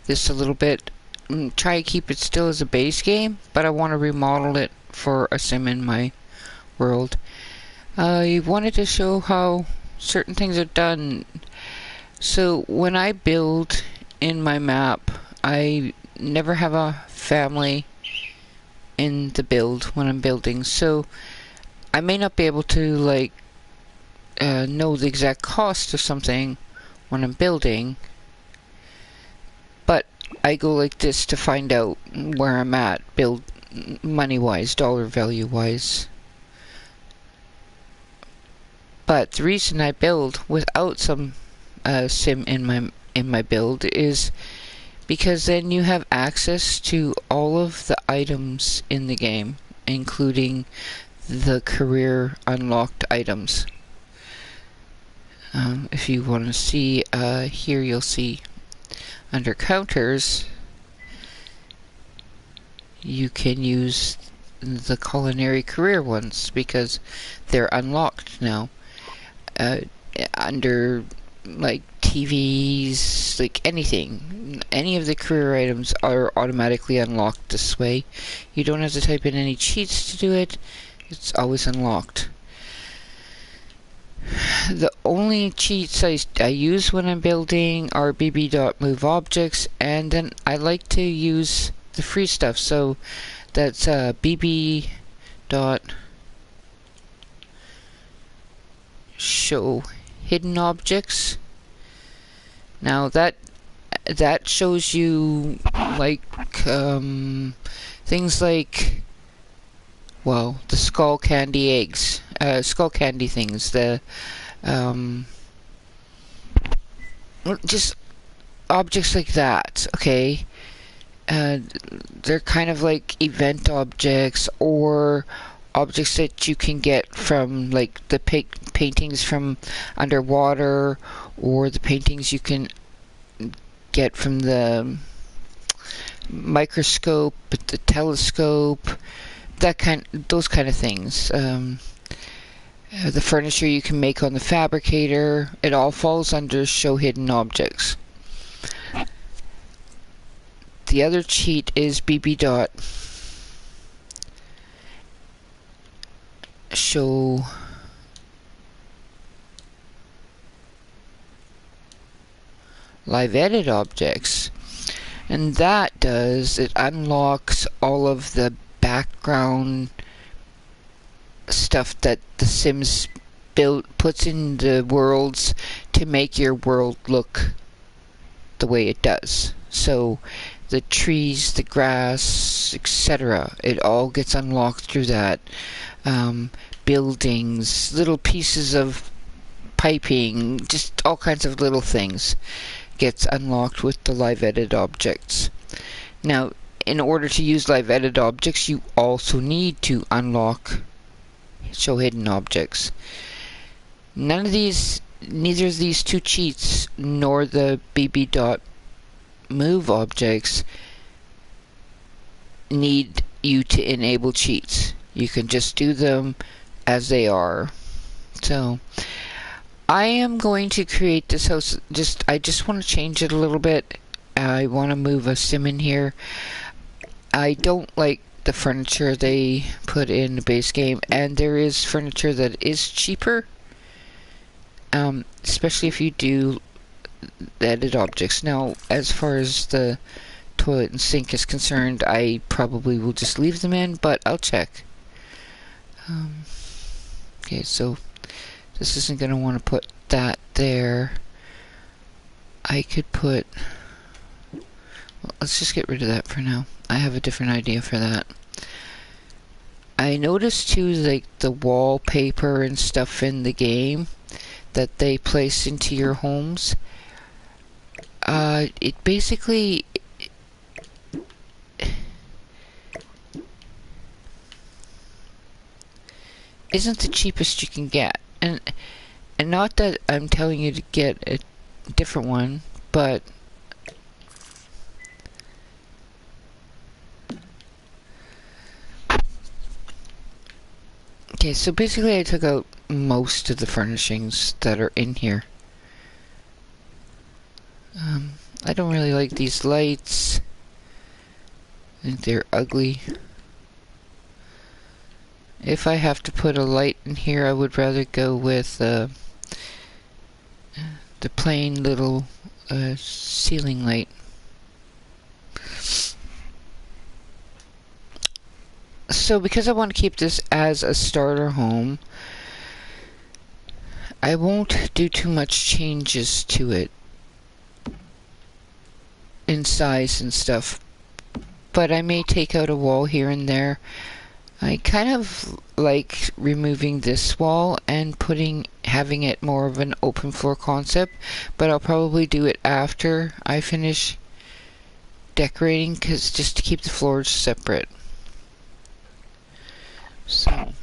this a little bit. Try to keep it still as a base game, but I want to remodel it for a sim in my world. I wanted to show how certain things are done. So when I build in my map, I never have a family in the build when I'm building, so I may not be able to like know the exact cost of something when I'm building, but I go like this to find out where I'm at, build money-wise, dollar value-wise. But the reason I build without some sim in my build is because then you have access to all of the items in the game, including the career unlocked items. If you want to see, here you'll see under counters, you can use the culinary career ones because they're unlocked now. Under like TVs, like anything, any of the career items are automatically unlocked this way. You don't have to type in any cheats to do it. It's always unlocked. The only cheats I use when I'm building are bb.move objects, and then I like to use the free stuff. So that's bb dot show hidden objects. Now that shows you like things like, well, the skull candy eggs, skull candy things, the just objects like that, okay? They're kind of like event objects, or objects that you can get from like the paintings from underwater, or the paintings you can get from the microscope, the telescope, those kind of things. The furniture you can make on the fabricator, it all falls under show hidden objects. The other cheat is bb dot show live edit objects, and that does, it unlocks all of the background stuff that the Sims puts in the worlds to make your world look the way it does. So the trees, the grass, etc., it all gets unlocked through that. Buildings, little pieces of piping, just all kinds of little things gets unlocked with the live edit objects. Now, in order to use live edit objects, you also need to unlock show hidden objects. Neither of these two cheats, nor the bb.move objects, need you to enable cheats. You can just do them as they are. So I am going to create this house. I just want to change it a little bit. I want to move a sim in here. I don't like the furniture they put in the base game, and there is furniture that is cheaper, especially if you do edit objects. Now, as far as the toilet and sink is concerned, I probably will just leave them in, but I'll check. Okay, so this isn't going to want to put that there. I could put, well, let's just get rid of that for now. I have a different idea for that. I noticed too, like the wallpaper and stuff in the game that they place into your homes. It basically isn't the cheapest you can get, and not that I'm telling you to get a different one, but okay, so basically I took out most of the furnishings that are in here. I don't really like these lights. I think they're ugly. If I have to put a light in here, I would rather go with the plain little ceiling light. So because I want to keep this as a starter home, I won't do too much changes to it in size and stuff, but I may take out a wall here and there. I kind of like removing this wall and having it more of an open floor concept, but I'll probably do it after I finish decorating, because just to keep the floors separate. So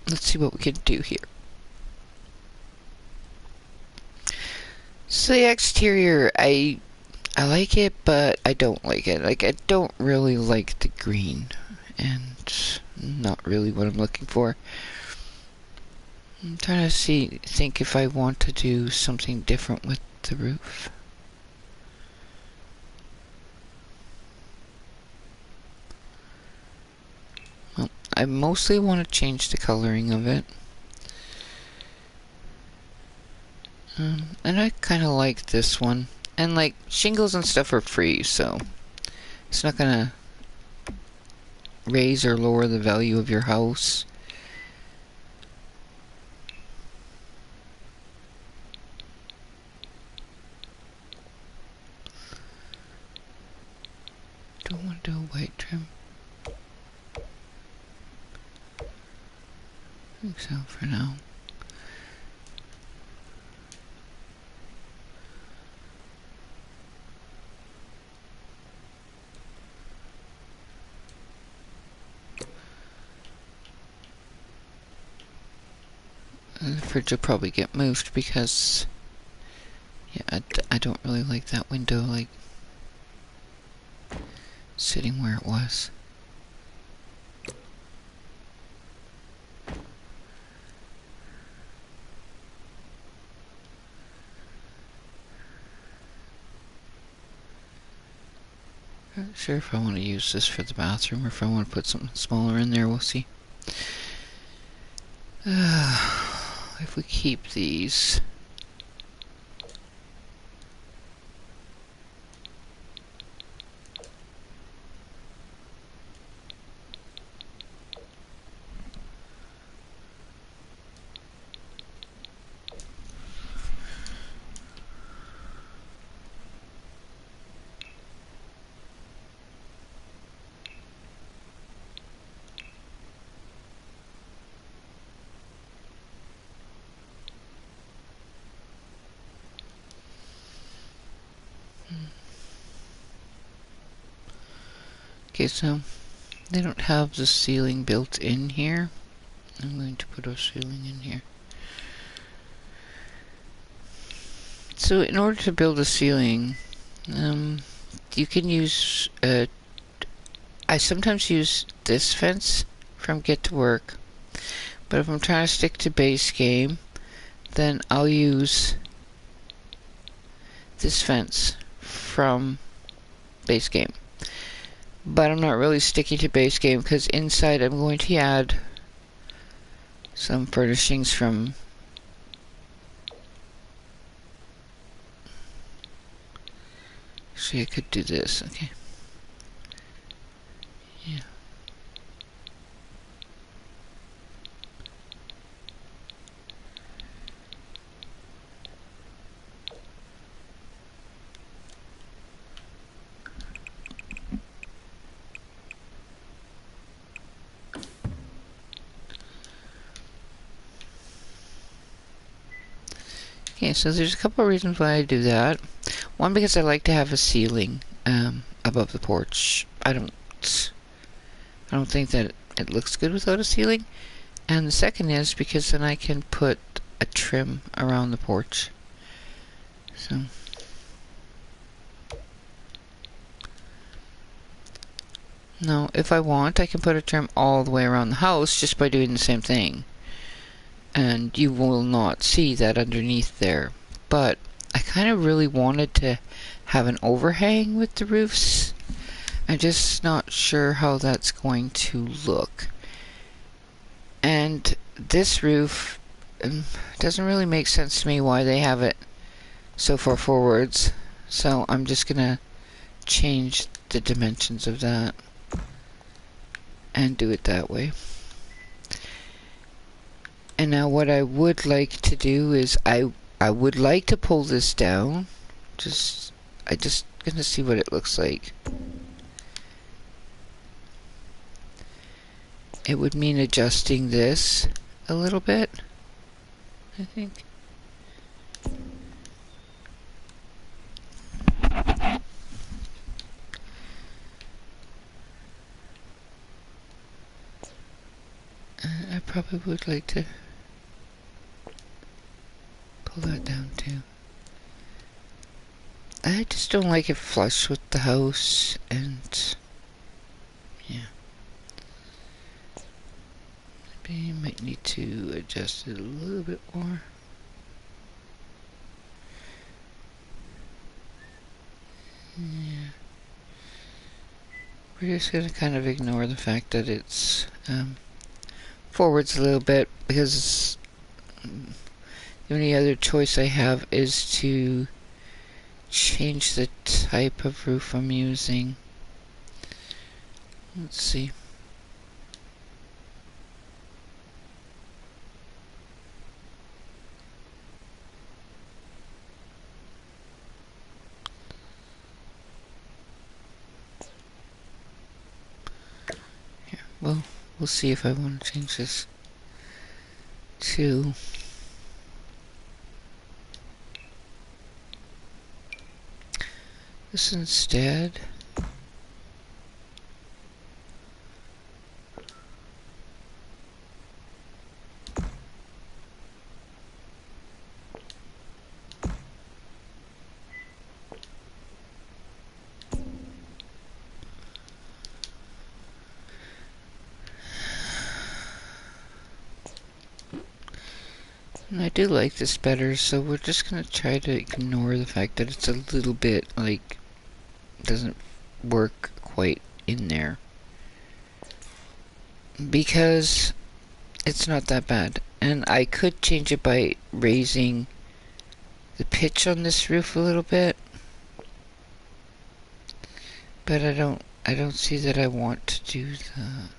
let's see what we can do here. So the exterior, I like it, but I don't like it. Like, I don't really like the green, and not really what I'm looking for. I'm trying to think if I want to do something different with the roof. Well, I mostly want to change the coloring of it. And I kind of like this one. And like, shingles and stuff are free, so it's not gonna raise or lower the value of your house. Don't want to do a white trim. I think so for now. And the fridge will probably get moved because, yeah, I don't really like that window, like, sitting where it was. Not sure if I want to use this for the bathroom or if I want to put something smaller in there. We'll see. If we keep these. Okay, so they don't have the ceiling built in here. I'm going to put a ceiling in here. So in order to build a ceiling, you can use, I sometimes use this fence from Get to Work, but if I'm trying to stick to base game, then I'll use this fence from base game. But I'm not really sticking to base game because inside I'm going to add some furnishings from I could do this, okay. Yeah. Okay, so there's a couple of reasons why I do that. One, because I like to have a ceiling above the porch. I don't think that it looks good without a ceiling. And the second is because then I can put a trim around the porch. So now, if I want, I can put a trim all the way around the house just by doing the same thing. And you will not see that underneath there. But I kind of really wanted to have an overhang with the roofs. I'm just not sure how that's going to look. And this roof doesn't really make sense to me why they have it so far forwards. So I'm just gonna change the dimensions of that and do it that way. And now what I would like to do is I would like to pull this down. I just gonna see what it looks like. It would mean adjusting this a little bit, I think. I probably would like to pull that down too. I just don't like it flush with the house, and yeah. Maybe you might need to adjust it a little bit more. Yeah. We're just gonna kind of ignore the fact that it's forwards a little bit, because the only other choice I have is to change the type of roof I'm using. Let's see. Here, well, we'll see if I want to change this to this instead. And I do like this better, so we're just gonna try to ignore the fact that it's a little bit, like, doesn't work quite in there. Because it's not that bad. And I could change it by raising the pitch on this roof a little bit. But I don't see that I want to do that.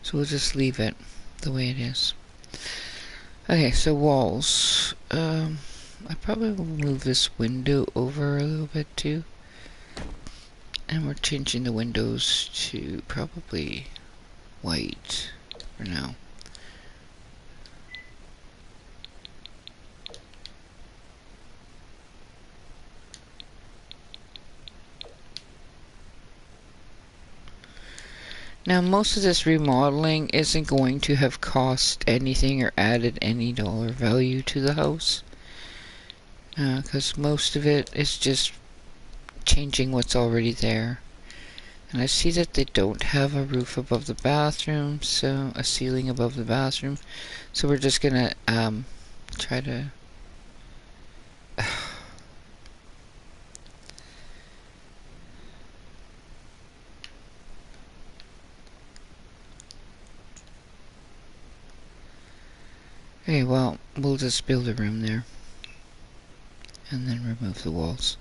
So we'll just leave it the way it is. Okay, so walls. I probably will move this window over a little bit too. And we're changing the windows to probably white for now. Now, most of this remodeling isn't going to have cost anything or added any dollar value to the house. Because most of it is just changing what's already there. And I see that they don't have a roof above the bathroom, so a ceiling above the bathroom. So we're just gonna try to okay, well, we'll just build a room there and then remove the walls.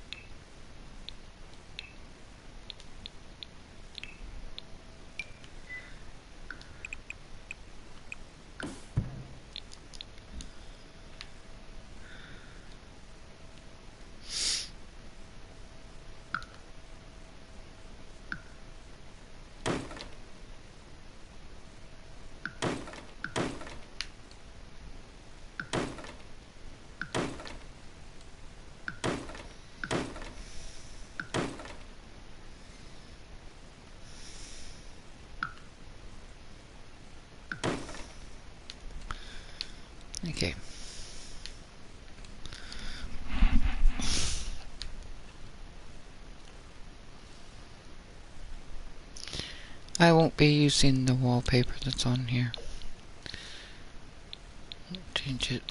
Okay. I won't be using the wallpaper that's on here. Change it.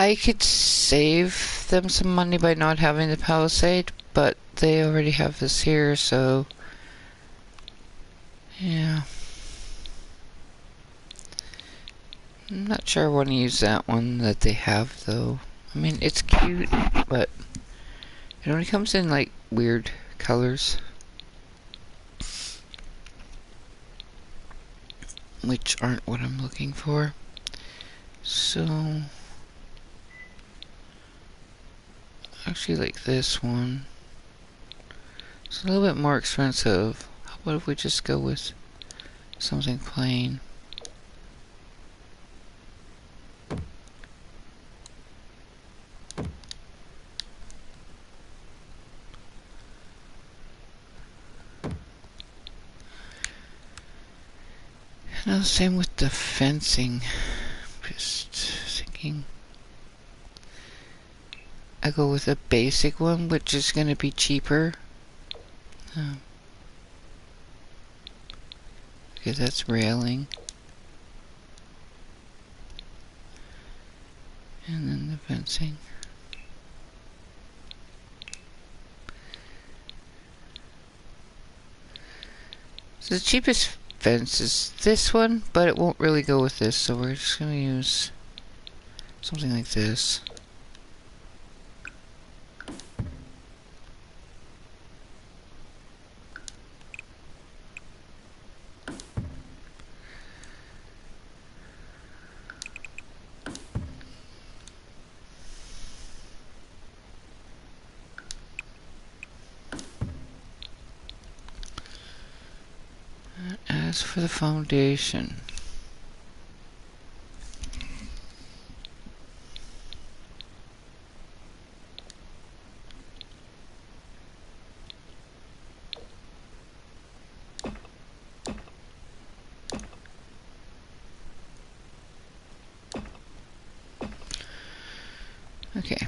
I could save them some money by not having the palisade, but they already have this here, so yeah. I'm not sure I want to use that one that they have, though. I mean, it's cute, but it only comes in, like, weird colors. Which aren't what I'm looking for. So, actually like this one. It's a little bit more expensive. What if we just go with something plain? Now, same with the fencing. Just thinking I go with a basic one, which is going to be cheaper. Okay, that's railing. And then the fencing. So the cheapest fence is this one, but it won't really go with this, so we're just going to use something like this. As for the foundation, okay.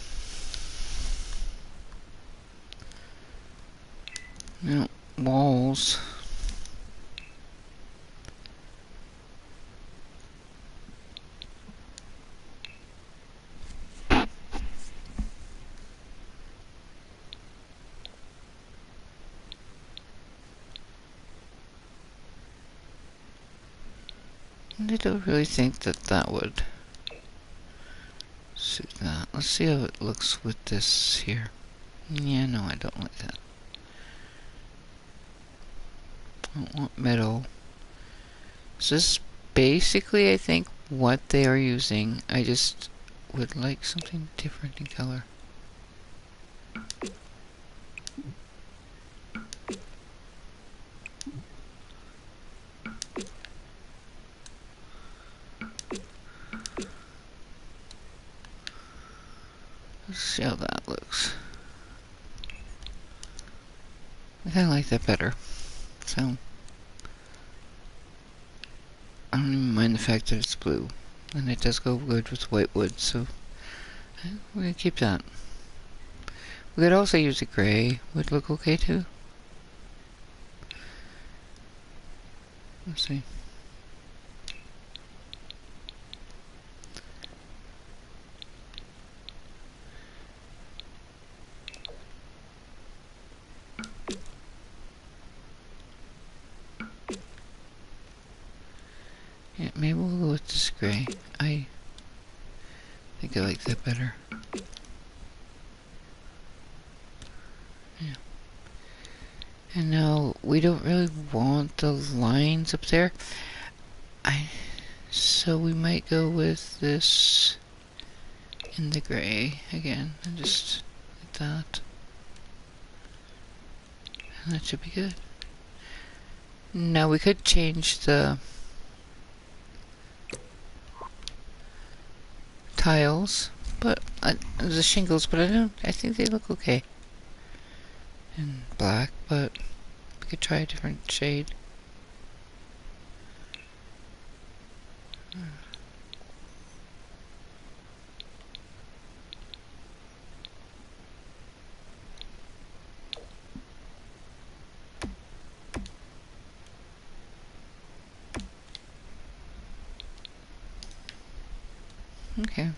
Now, walls. I don't really think that that would suit that. Let's see how it looks with this here. Yeah, no, I don't like that. I don't want metal. So this is basically, I think, what they are using. I just would like something different in color. Let's see how that looks. I kind of like that better. So, I don't even mind the fact that it's blue. And it does go good with white wood, so we're going to keep that. We could also use a gray. Would look okay too. Let's see. Yeah, maybe we'll go with this gray. I think I like that better. Yeah. And now, we don't really want the lines up there. So we might go with this in the gray again, and just like that. And that should be good. Now we could change the tiles, but the shingles, but I think they look okay in black, but we could try a different shade. Okay.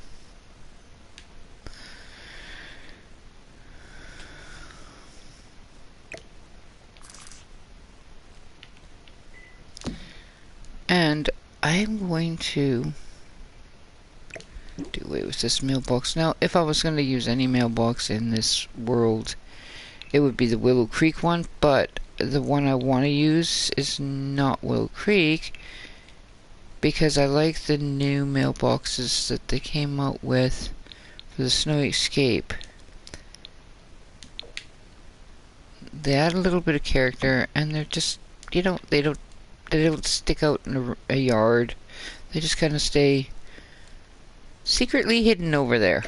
I'm going to do away with this mailbox. Now, if I was going to use any mailbox in this world, it would be the Willow Creek one, but the one I want to use is not Willow Creek, because I like the new mailboxes that they came out with for the Snowy Escape. They add a little bit of character, and they're just, you know, they don't stick out in a yard. They just kind of stay secretly hidden over there.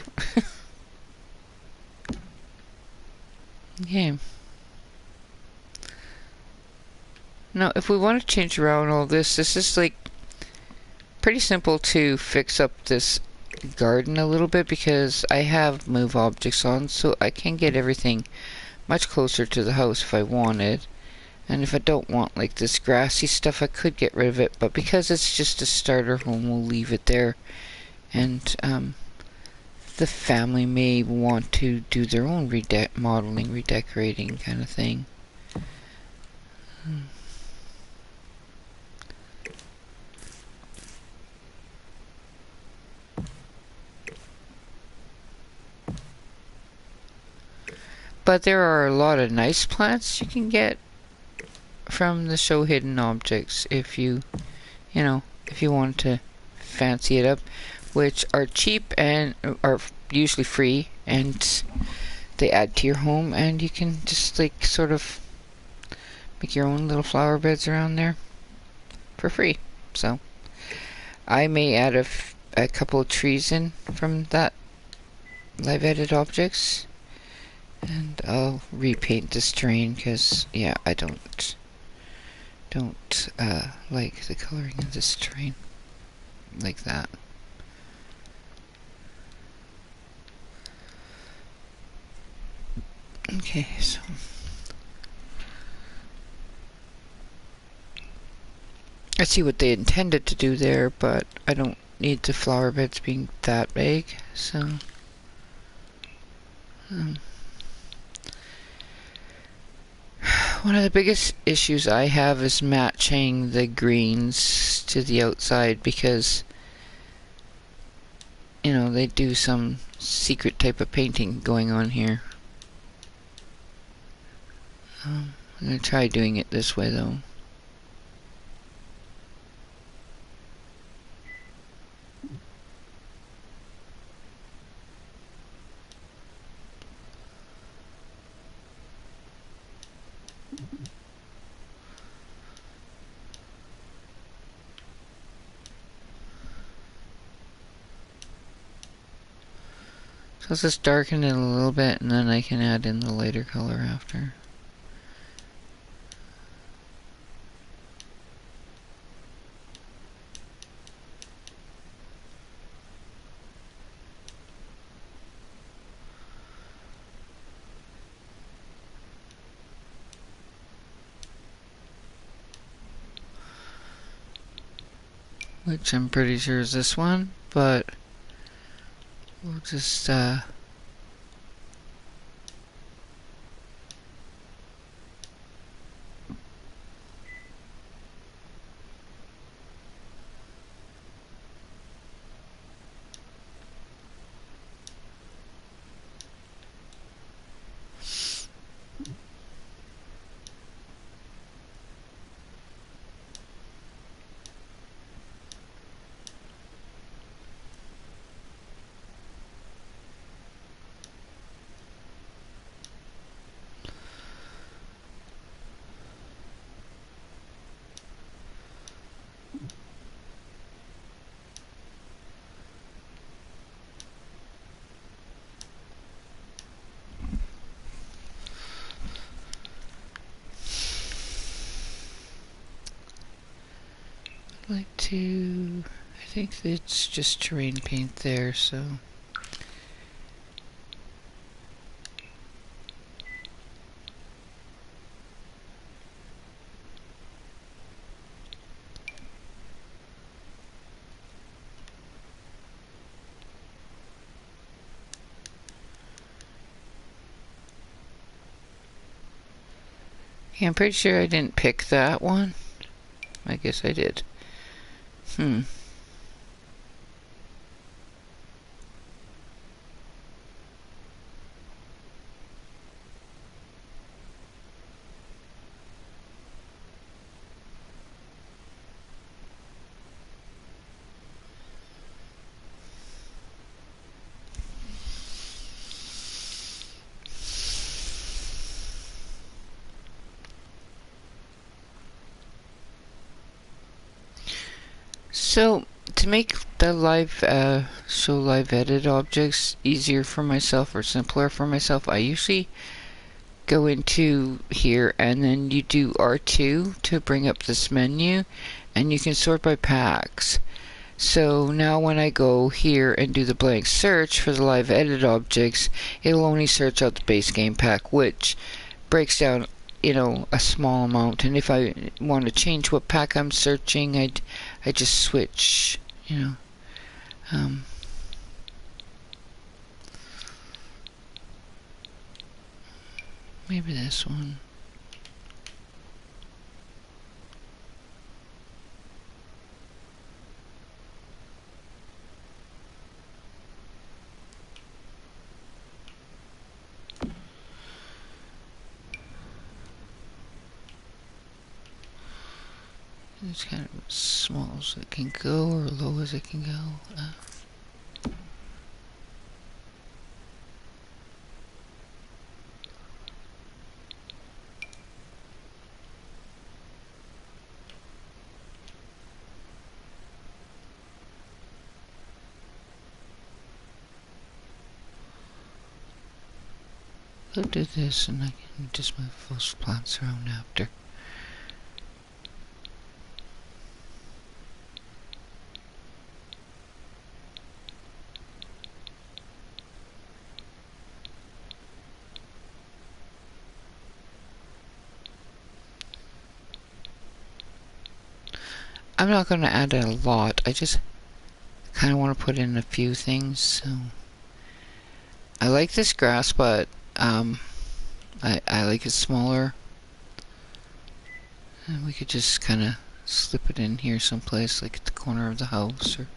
Okay. Now, if we want to change around all this is like pretty simple to fix up this garden a little bit, because I have move objects on, so I can get everything much closer to the house if I wanted. And if I don't want like this grassy stuff, I could get rid of it, but because it's just a starter home, we'll leave it there. And the family may want to do their own remodeling, redecorating kind of thing. But there are a lot of nice plants you can get from the show hidden objects if you want to fancy it up, which are cheap and are usually free, and they add to your home, and you can just like sort of make your own little flower beds around there for free. So I may add a couple of trees in from that live edit objects, and I'll repaint this terrain because yeah, I don't like the coloring of this terrain like that. Okay, so I see what they intended to do there, but I don't need the flower beds being that big, so one of the biggest issues I have is matching the greens to the outside, because you know, they do some secret type of painting going on here. I'm gonna try doing it this way though. So let's just darken it a little bit, and then I can add in the lighter color after. Which I'm pretty sure is this one, but we'll just like to, I think it's just terrain paint there, so yeah, I'm pretty sure I didn't pick that one. I guess I did. Hmm. So, to make the show live edit objects easier for myself or simpler for myself, I usually go into here and then you do R2 to bring up this menu, and you can sort by packs. So now when I go here and do the blank search for the live edit objects, it'll only search out the base game pack, which breaks down, a small amount. And if I want to change what pack I'm searching, I just switch, maybe this one. It's kind of as small as it can go, or low as it can go. I'll do this, and I can just move those plants around after. I'm not going to add a lot. I just kind of want to put in a few things. So I like this grass, but I like it smaller. And we could just kind of slip it in here someplace, like at the corner of the house, or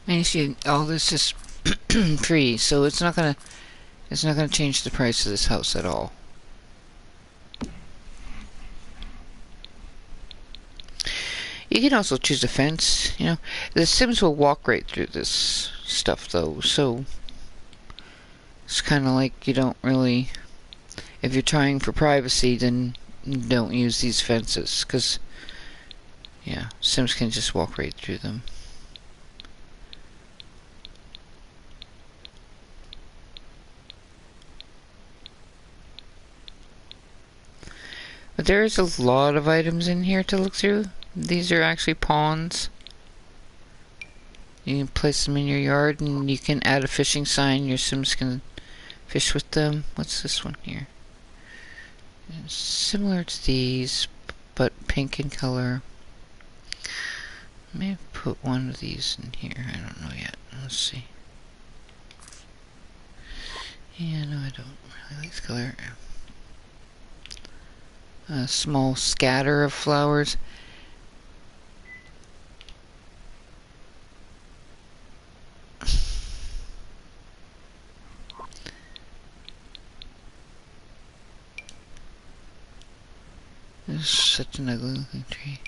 and you see all this is free, so it's not gonna change the price of this house at all. You can also choose a fence. The Sims will walk right through this stuff though, so it's kind of like you don't really, if you're trying for privacy, then don't use these fences, because yeah, Sims can just walk right through them. But there's a lot of items in here to look through. These are actually ponds. You can place them in your yard, and you can add a fishing sign. Your Sims can fish with them. What's this one here? It's similar to these, but pink in color. I may have put one of these in here. I don't know yet. Let's see. Yeah, no, I don't really like the color. A small scatter of flowers. This is such an ugly looking tree.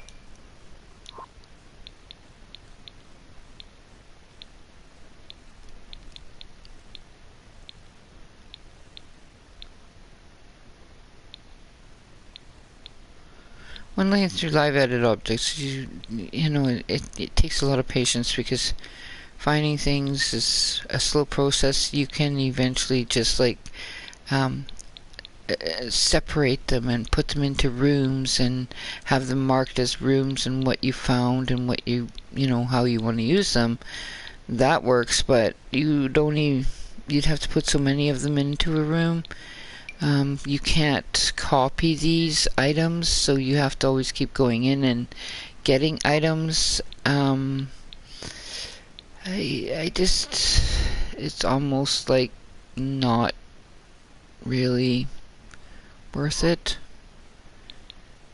When looking through live edit objects, it takes a lot of patience, because finding things is a slow process. You can eventually just separate them and put them into rooms and have them marked as rooms and what you found and what you know, how you want to use them, that works. But you don't even, you'd have to put so many of them into a room. You can't copy these items, so you have to always keep going in and getting items. I just, it's almost like not really worth it.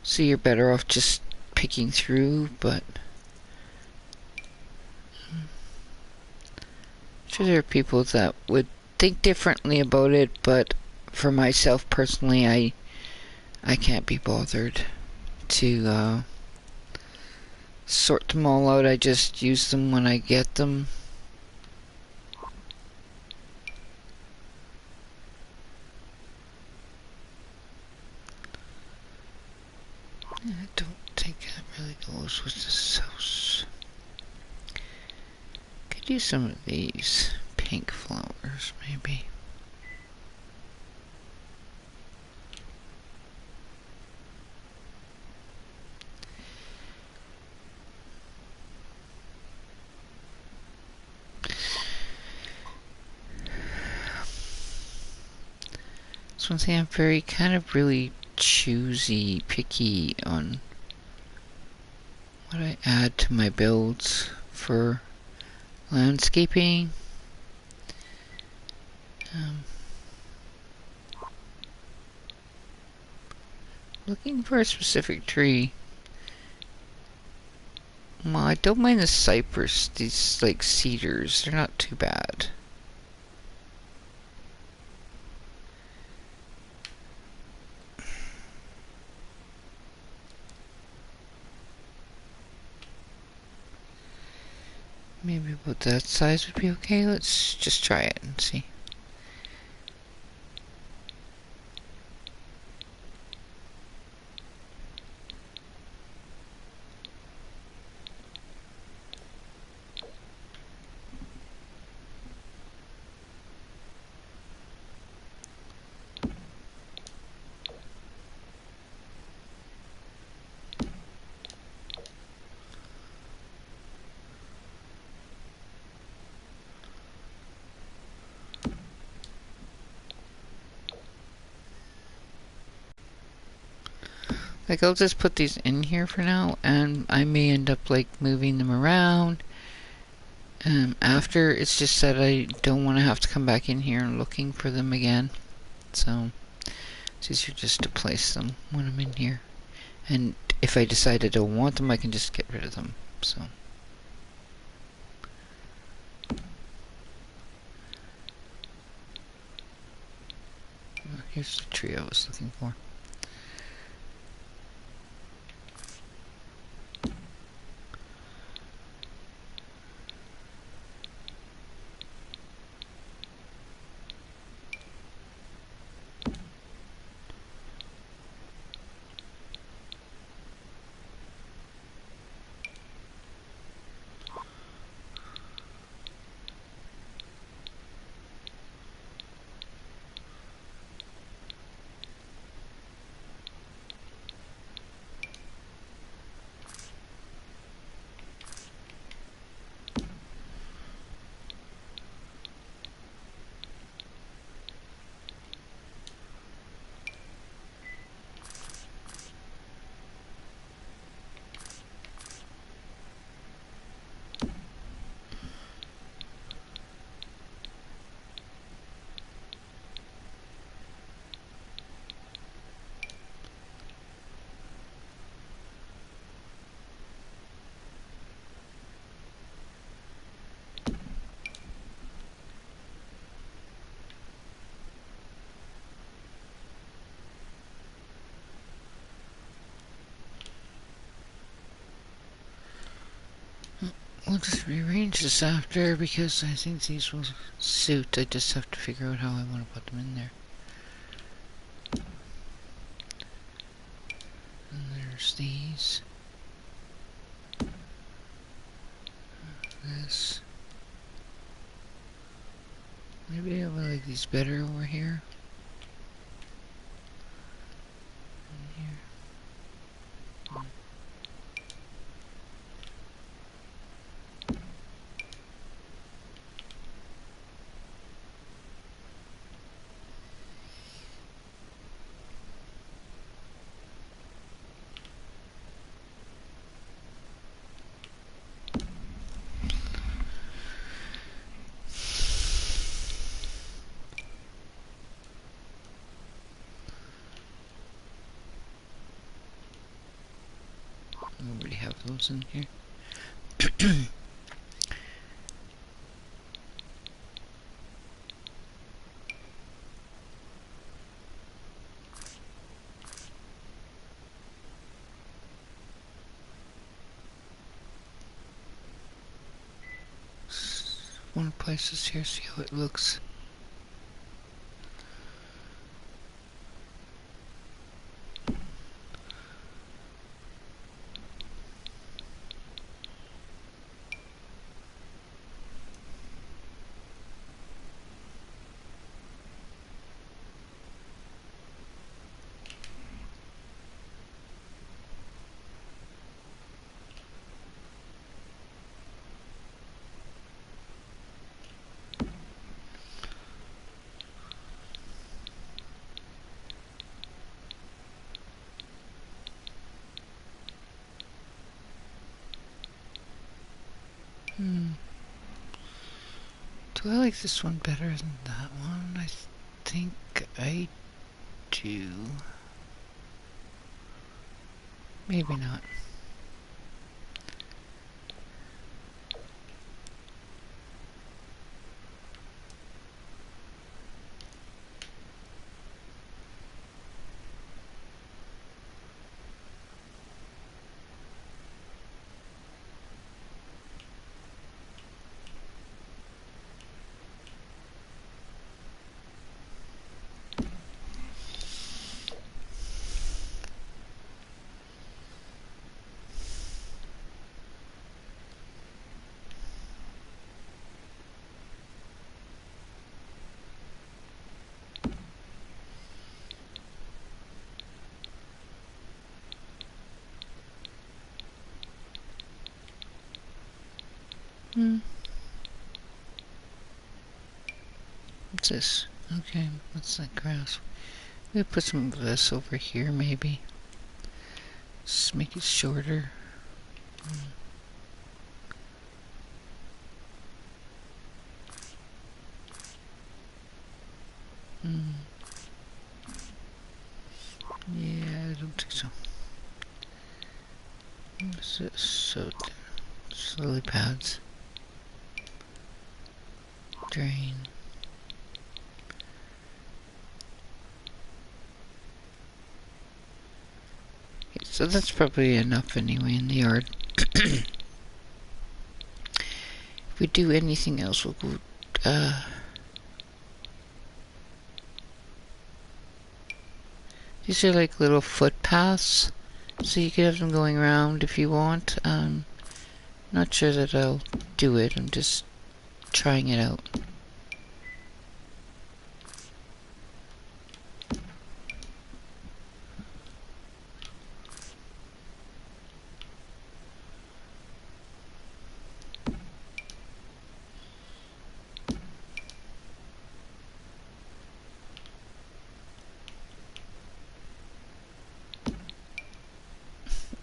So you're better off just picking through, but I'm sure there are people that would think differently about it, but for myself personally, I can't be bothered to sort them all out. I just use them when I get them. I don't think that really goes with this house. Could use some of these pink flowers, maybe. That's one thing, I'm very kind of really choosy, picky on what I add to my builds for landscaping. Looking for a specific tree. Well, I don't mind the cypress, these like cedars, they're not too bad. Maybe about that size would be okay. Let's just try it and see. Like, I'll just put these in here for now, and I may end up like moving them around. After, it's just that I don't want to have to come back in here and looking for them again. So it's easier just to place them when I'm in here. And if I decide I don't want them, I can just get rid of them. So here's the tree I was looking for. We'll just rearrange this after, because I think these will suit. I just have to figure out how I want to put them in there. And there's these. This. Maybe I would like these better over here. those in here. Want to place this here, see how it looks. Do I like this one better than that one? I think I do. Maybe not. What's this? Okay, what's that grass? We'll put some of this over here, maybe. Just make it shorter. Yeah, I don't think so. What's this? So, lily pads. Drain. Okay, so that's probably enough anyway in the yard. If we do anything else, we'll go, these are like little footpaths, so you can have them going around if you want. Not sure that I'll do it, I'm just trying it out.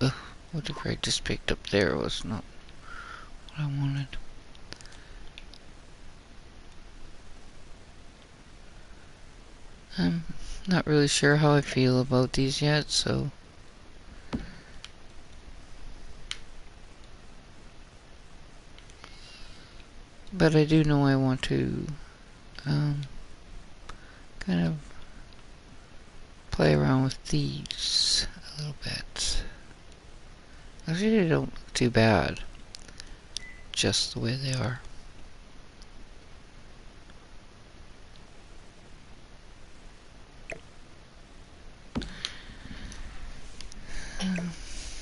Ugh, whatever I just picked up there was not what I wanted. I'm not really sure how I feel about these yet, so... But I do know I want to, kind of play around with these a little bit. Actually, they don't look too bad, just the way they are.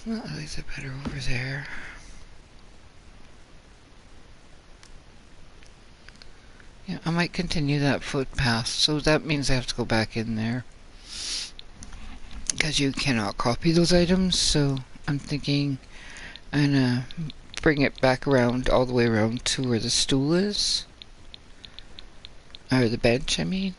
Well, I like that better over there. Yeah, I might continue that footpath, so that means I have to go back in there. Because you cannot copy those items, so I'm thinking I'm gonna bring it back around, all the way around to where the stool is. Or the bench, I mean.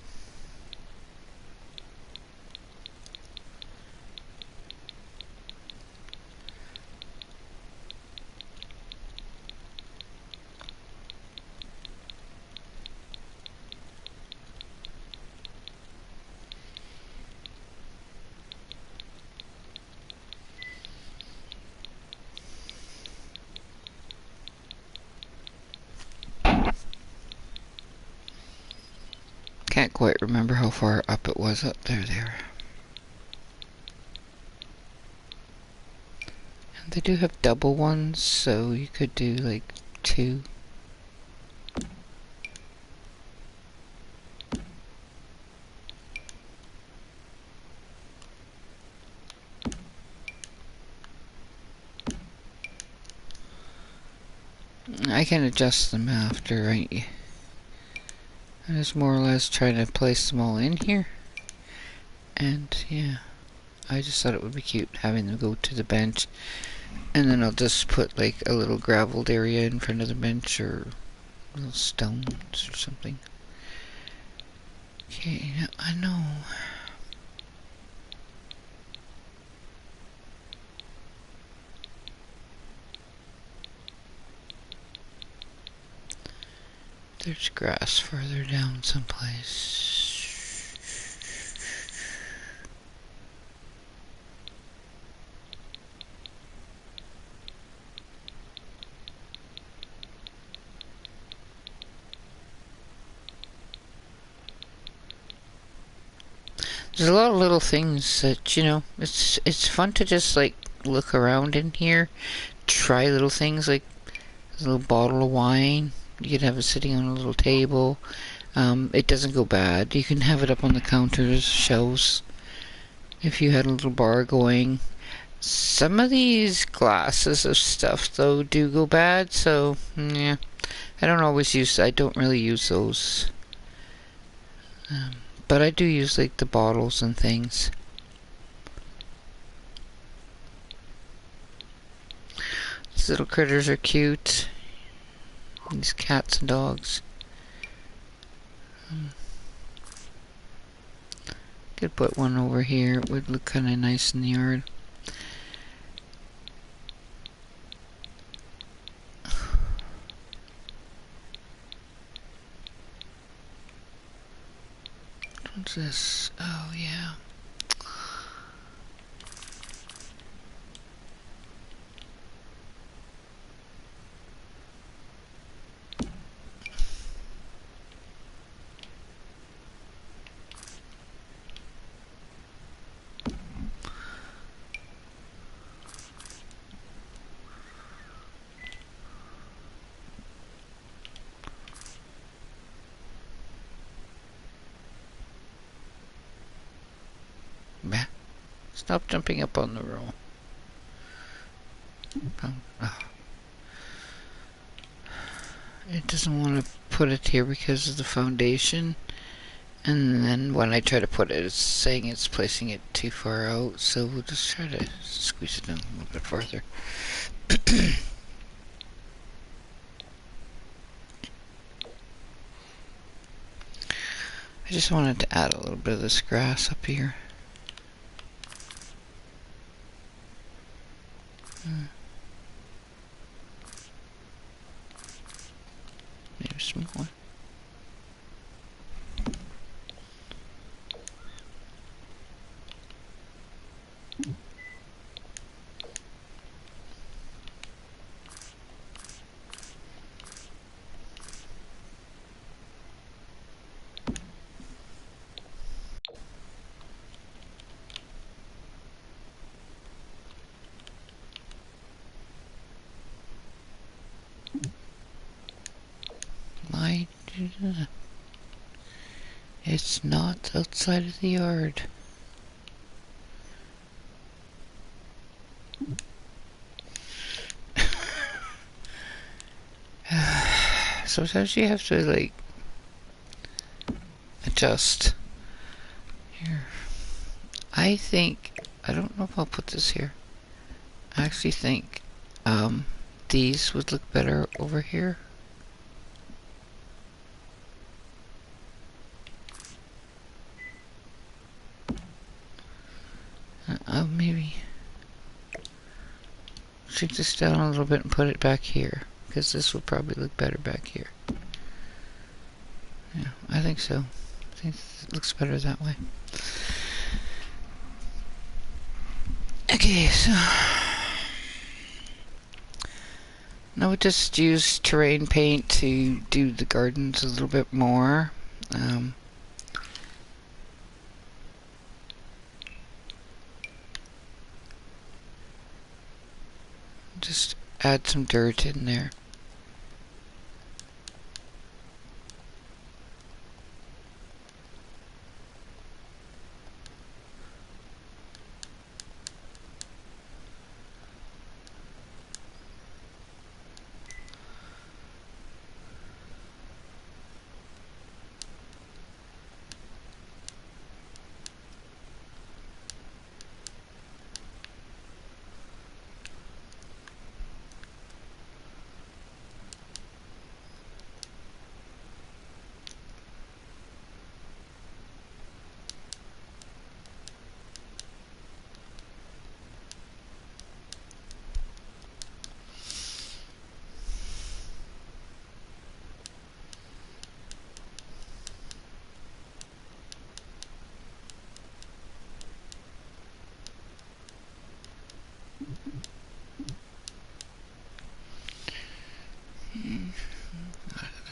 can't quite remember how far up it was. Up there. And they do have double ones, so you could do like 2. I can adjust them after, right? I just more or less trying to place them all in here. And yeah, I just thought it would be cute having them go to the bench. And then I'll just put like a little gravelled area in front of the bench, or little stones or something. Okay, now I know. There's grass further down someplace. There's a lot of little things that, you know, it's fun to just like look around in here, try little things like a little bottle of wine. You could have it sitting on a little table. It doesn't go bad. You can have it up on the counters, shelves, if you had a little bar going. Some of these glasses of stuff, though, do go bad, so, yeah. I don't really use those. But I do use, like, the bottles and things. These little critters are cute. These cats and dogs. Could put one over here. It would look kind of nice in the yard. What's this? Oh, yeah. Stop jumping up on the roll. Oh. It doesn't want to put it here because of the foundation. And then when I try to put it, it's saying it's placing it too far out. So we'll just try to squeeze it in a little bit further. I just wanted to add a little bit of this grass up here. Maybe some more. It's not outside of the yard. Sometimes you have to like adjust here. I don't know if I'll put this here. I actually think these would look better over here. Maybe shrink this down a little bit and put it back here, because this will probably look better back here. Yeah, I think so. I think it looks better that way. Okay, so now we just use terrain paint to do the gardens a little bit more. Just add some dirt in there.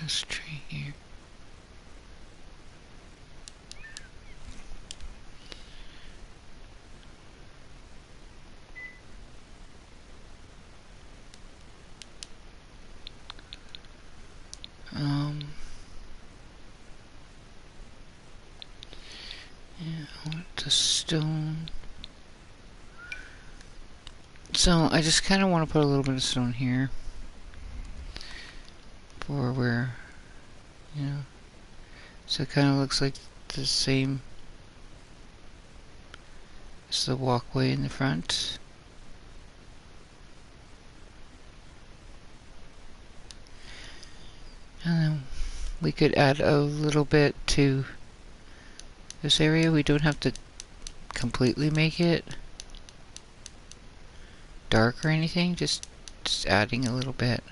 This tree here. Yeah, I want the stone. So I just kind of want to put a little bit of stone here for where, you know, so it kind of looks like the same as the walkway in the front. And then we could add a little bit to this area. We don't have to completely make it dark or anything, just adding a little bit.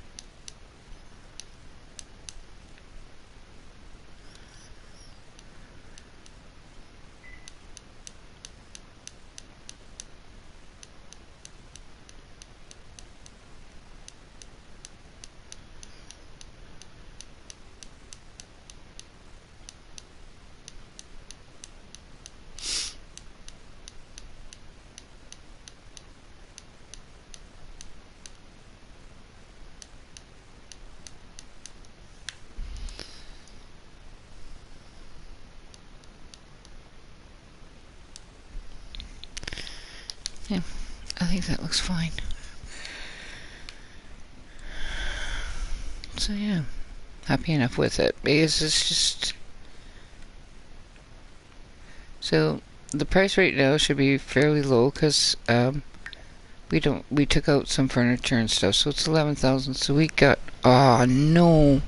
Yeah, I think that looks fine. So yeah, happy enough with it because it's just, so the price right now should be fairly low because we took out some furniture and stuff, so it's 11,000. So we got, oh no,